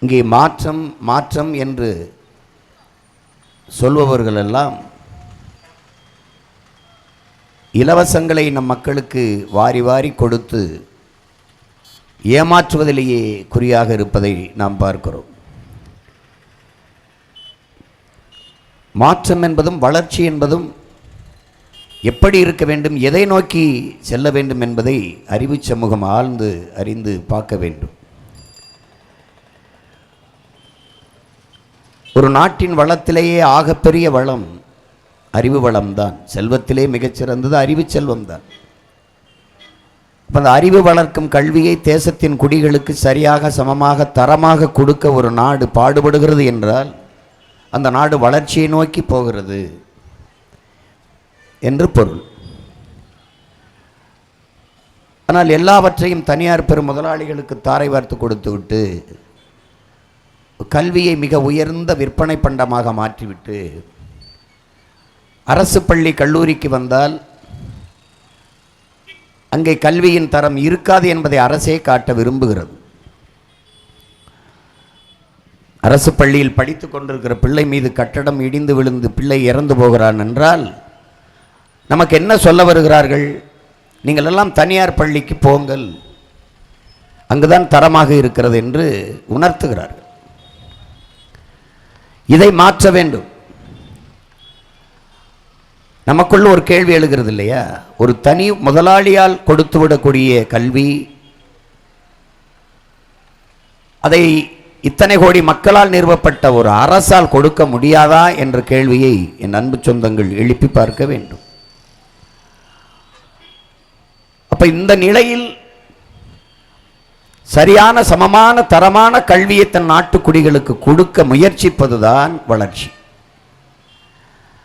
இங்கே மாற்றம் மாற்றம் என்று சொல்பவர்களெல்லாம் இலவசங்களை நம் மக்களுக்கு வாரி வாரி கொடுத்து ஏமாற்றுவதிலேயே குறியாக இருப்பதை நாம் பார்க்கிறோம். மாற்றம் என்பதும் வளர்ச்சி என்பதும் எப்படி இருக்க வேண்டும், எதை நோக்கி செல்ல வேண்டும் என்பதை அறிவு சமூகம் ஆழ்ந்து அறிந்து பார்க்க வேண்டும். ஒரு நாட்டின் வளத்திலேயே ஆகப்பெரிய வளம் அறிவு வளம்தான். செல்வத்திலே மிகச்சிறந்தது அறிவு செல்வம்தான். அந்த அறிவு வளர்க்கும் கல்வியை தேசத்தின் குடிகளுக்கு சரியாக சமமாக தரமாக கொடுக்க ஒரு நாடு பாடுபடுகிறது என்றால் அந்த நாடு வளர்ச்சியை நோக்கி போகிறது என்று பொருள். ஆனால் எல்லாவற்றையும் தனியார் பெரும் முதலாளிகளுக்கு தாரை வார்த்து கொடுத்துவிட்டு கல்வியை மிக உயர்ந்த விற்பனை பண்டமாக மாற்றிவிட்டு அரசு பள்ளி கல்லூரிக்கு வந்தால் அங்கே கல்வியின் தரம் இருக்காது என்பதை அரசே காட்ட விரும்புகிறது. அரசு பள்ளியில் படித்து கொண்டிருக்கிற பிள்ளை மீது கட்டடம் இடிந்து விழுந்து பிள்ளை இறந்து போகிறான் என்றால் நமக்கு என்ன சொல்ல வருகிறார்கள்? நீங்கள் எல்லாம் தனியார் பள்ளிக்கு போங்கள், அங்குதான் தரமாக இருக்கிறது என்று உணர்த்துகிறார்கள். இதை மாற்ற வேண்டும். நமக்குள்ள ஒரு கேள்வி எழுகிறது இல்லையா? ஒரு தனி முதலாளியால் கொடுத்து விடக்கூடிய கல்வி அதை இத்தனை கோடி மக்களால் நிறுவப்பட்ட ஒரு அரசால் கொடுக்க முடியாதா என்ற கேள்வியை என் அன்பு சொந்தங்கள் எழுப்பி பார்க்க வேண்டும். அப்ப இந்த நிலையில் சரியான சமமான தரமான கல்வியை தன் நாட்டு குடிகளுக்கு கொடுக்க முயற்சிப்பதுதான் வளர்ச்சி.